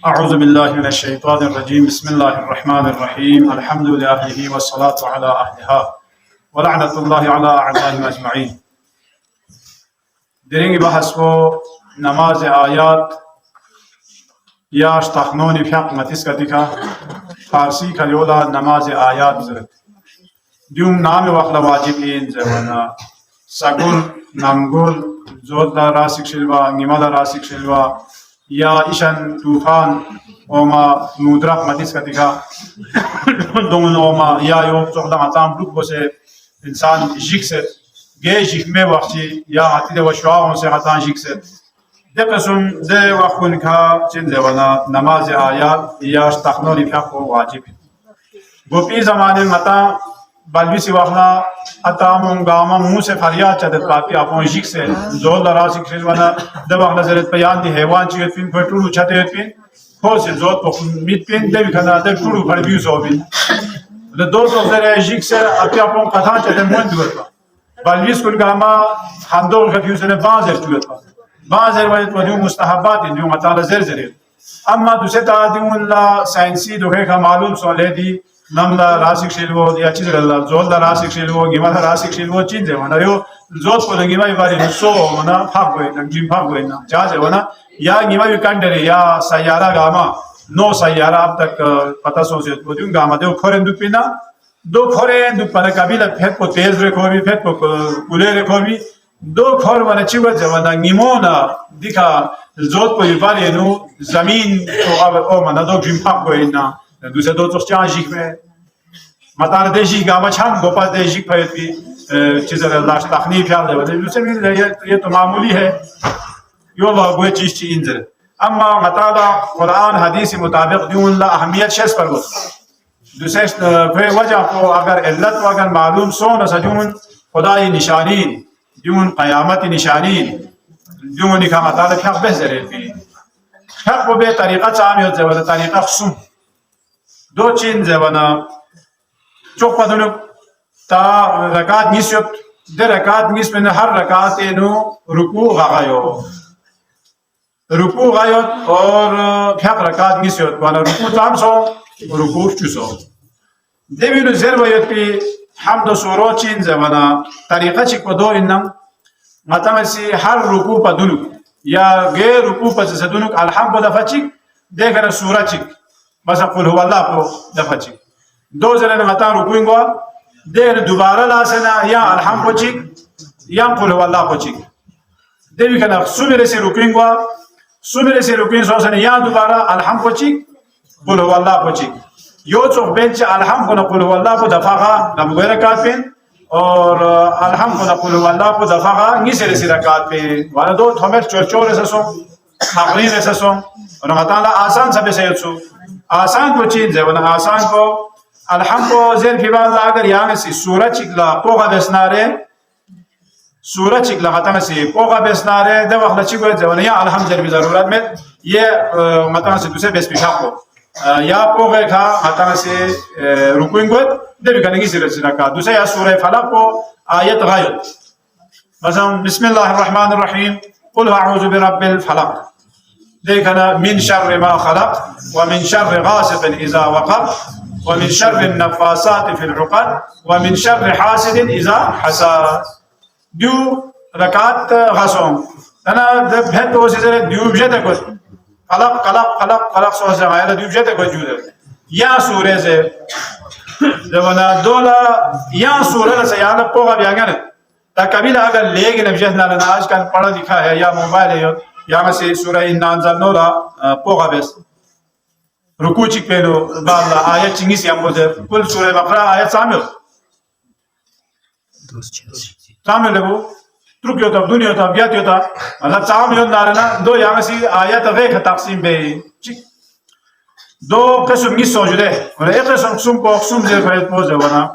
أعوذ بالله من الشيطان الرجيم بسم الله الرحمن الرحيم الحمد لله والصلاة على أهلها ولعنة الله على أعدائهم أجمعين. درینگ بحث کو نماز آیات یا اشتخنونی فیق متیس کتی کا فارسی کلیولا نماز آیات زرد دیوم نام وقت واجب این زوانا سگل نمگل زود راسک شلوا نیمال راسک شلوا یا ایشان طوفان اوما مدرق متیس کتی کا دون اوما یا یوم زخدا مطام بلوک بسه انسان جیکسد جيش ما وقتي يا عتيد وشواء وسيعتان جيكسد ده قسم ده وقون كا جن زوانا نماز آيات يا استخنوني فيها واجب بوفي زمان متا بلبي وقنا أتامون قاما موسى فريات شدت باقي أبون جيكسد زول دراسي كشلوانا ده وقنا زرت بيان دي حيوان چيت فين فتولو چته فين خوش زود ميت فين ده بكنا ده تولو فربيو سوبين ده دو زر جيكسد أبي أبون قطان چته مون دوتا بالویس کل گاما خندور خفیوسن بازر تویت بازر وید ودیو مستحبات دیو مطالع زر اما دوسرے تا دیون لا ساینسی دوکه کا معلوم سواله دی نملا راسک شیلو یا چیز الله زول دا راسک شیلو گیما راسک شیلو چیز ونا یو زول کو گیما یباری سو ونا پاک وید نگیم پاک وید جاز ونا یا گیما یکندره یا سیاره گاما نو سیاره اب تک پتہ سوچ ودیو گاما دیو کورن دو پینا دو کورن دو پنا کبیلا پھت کو تیز رکھوی پھت کو کولے رکھوی دو کور وانا چی وجہ وانا نیمونا دیکھا زود کو یبالی نو زمین تو او منا دو جیم پاک کو اینا دوسرے دو تو چان جیک میں متان دیجی گاما چھان گوپا دیجی پھت بھی چیز اللہ تخنی پیار دے ودی دوسرے یہ تو معمولی ہے یو اللہ کوئی چیز چی انزل اما متادا قرآن حدیث مطابق دیون لا اہمیت شیس پر گفت دوسرے کوئی وجہ کو اگر علت و اگر معلوم سو نہ سجون خدای نشانی دیون قیامت نشانی دیون کا مطالب حق بهزره فی حق به طریقه عامیت زبان طریقه خصوم دو چین زبانا چوک پدونو تا رکعت نیست در رکعت نیست من هر رکعت نو رکوع غایو رکوع غایت اور حق رکعت نیست وانا رکوع تام سو رکوع چوسو دیوینو زر باید پی حمد و سورو چین زمانا طریقه چی کدو اینم مطمئنی هر رکوع پا دونو یا غیر رکوع پا زدونو الحمد دفع چیک دیگر سوره چیک مثلا قل هو الله پا دفع چیک دو زلن مطمئن رکوع اینگو دیگر دوباره لاسنا یا الحمد چیک یا قل هو الله پا چیک دیوی کنا سومره سی رکوع اینگو سومره سی رکوع سوسن یا دوباره الحمد چیک قل هو الله پا چیک یو چوک بینچ الحمد کنا قل هو الله کو دفعه نمو رکعت پین اور الحمد کنا قل هو الله کو دفعه نیسر سی رکعت پین وانا دو تھمر چور اساسو تقریر اساسو اور متعال آسان سب سے یتسو آسان کو چیز ہے وانا آسان کو الحمد کو زیر فی بعض اگر یہاں سی سورہ چکلا پوغا بسنارے سورہ چکلا ختم سی پوغا بسنارے دو وقت چکو ہے وانا یا الحمد زیر ضرورت میں یہ متعال سے دوسرے بیس پیشا کو یا پوغے کھا مطلب سے رکوعیں گوت دے بھی کنے کی سیرت رکھا دوسرے یا سورہ فلق کو آیت غایت مثلا بسم اللہ الرحمن الرحیم قل اعوذ برب الفلق دیکھنا من شر ما خلق ومن شر غاسق اذا وقب ومن شر النفاثات في العقد ومن شر حاسد اذا حسد دو رکعت غسون انا بهت وسیزه دیو بجته کو خلق سو سے غیر دیو جتے کو جود یا سورہ سے جوانا دولا یا سورہ سے یا پوغا بیاگن تا کبیل اگر لے گن بجنا لنا آج کل پڑھا لکھا ہے یا موبائل ہے یا سے سورہ انا انزلنا پوغا بس رکوع چک پہلو بالا آیت چنگی سی ہم کل سورہ بقرہ آیت شامل لگو ترک ہوتا دنیا ہوتا بیات ہوتا مطلب چاہم یون دارنا دو یہاں سی آیت غیق تقسیم بے دو قسم کی سوجدے اور ایک قسم کو اقسم زیر فرید پوزے ونا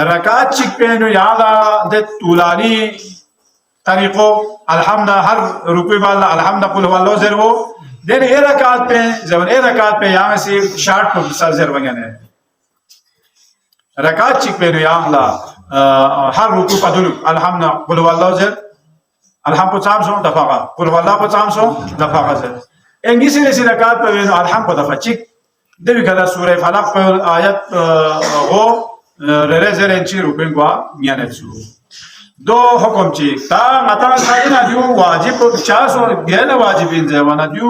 رکعت چک پینو یہاں دے طولانی طریقوں الحمد ہر رکوع بالا الحمد قل هو اللہ زیر وہ دین اے رکعت پہ زبان اے رکعت پہ یہاں سی شارٹ کو بسا زیر وگانے رکعت چک پینو یہاں ہر رکوع پا دلو الحمد قل هو اللہ زیر الحمد کو چام سو دفاقا قل هو اللہ کو چام سو دفاقا زیر انگلیسی نے رکعت پر الحم کو دفچک دبی کدا سورہ فلق پر آیت غو رزر انچی روپن گوا میانه سو دو حکم چی تا متا ساینا دیو واجب کو 50 اور گیل واجب ان زمانہ دیو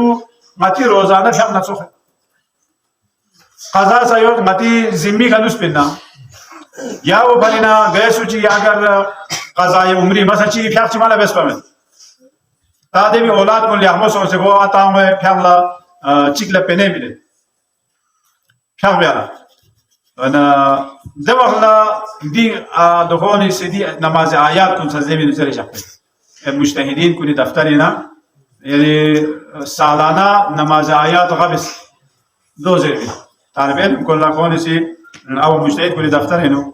متی روزانہ شب نسخ قضا سایو متی ذمی کنوس پنا یا و بلینا بیسو چی اگر قضای عمری مثلا چی فیخ چی مالا بس پمن تا دیوی اولاد کو لیامو سو سے گو آتا ہوں فیخلا چیکلا پنے ملے فیخ بیانا انا دوغلا دي دخوني سيدي نماز آيات كن سزيمي نزل شقي المجتهدين كوني دفترنا يعني سالانة نماز آيات غبس دو زيري طالبين كل كوني سي او مجتهد كوني دفترنا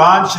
5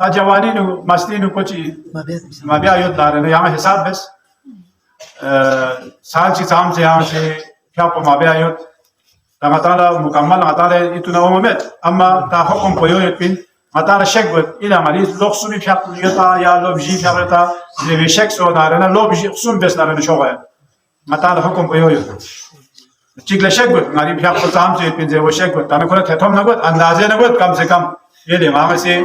تا جوانی نو مستی نو کوچی ما بیا یاد داره نه یام حساب بس سال چی سام سے یہاں سے کیا کو ما بیا یاد تا متالا مکمل متالا اتنا عمومت اما تا حکم کویو یتین متالا شک بود الى مریض لوگ سومی فیق یتا یا لوگ جی فیقتا زی شک سو داره نه لوگ جی سوم بس داره نشوغه متالا حکم کویو یت چیکل شک بود مری فیق کو سام سے یتین زی و شک بود تا نکولا تھم نگود اندازه نگود کم سے کم یہ دی ما سے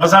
مثلا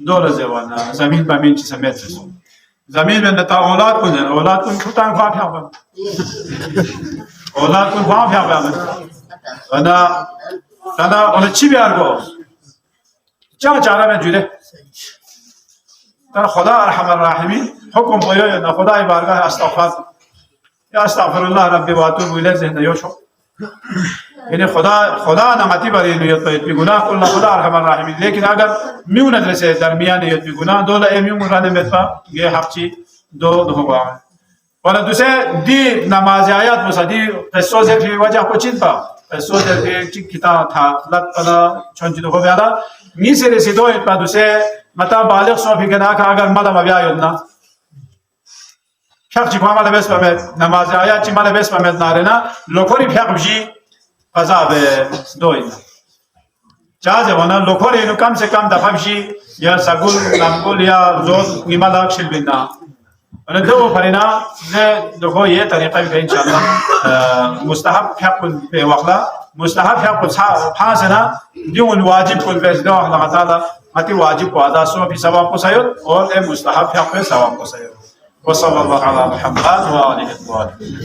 دور زوانا زمین بامین چی سمیت رسو زمین من نتا اولاد کن کتان خواه پیابن اولاد کن خواه پیابن انا چی بیار گو چاره من جوده خدا ارحم الراحمین حکم قیوی نا خدای بارگاه استغفر الله ربی واتوب الیه ذهن یوشو یعنی خدا نعمتی برای نیت باید بگناه کل خدا ارحم الراحمین لیکن اگر میون ادرسه درمیان نیت بگناه دولا میون مراد میتوا یه حقی دو باید ولی دوسه دی نماز آیات مسادی قصه فی وجه کو چین پا قصه فی کتاب تھا لط پلا چون چیزو بیادا میسه رسیدو پا دوسه متا بالغ سو فی کنا کا اگر مالا مبیا یودنا فقط چی مالا بس پمت نماز آیات چی مالا بس پمت نارنا لوکوری فقط بجی قضا به دوید چازه وانا لوکوری اینو کم سے کم دفعه بشی یا سگول لامگول یا زود نیمال اکشل بینا وانا دو پرینا نه دو یه طریقه که انشاءالله مستحب حق به وقلا مستحب حق پاسنا دیون واجب کل بیس دو الله تعالی اتی واجب کو ادا سو بھی ثواب کو سایو اور مستحب حق به ثواب کو سایو وصلی الله علی محمد و آله الطاهرین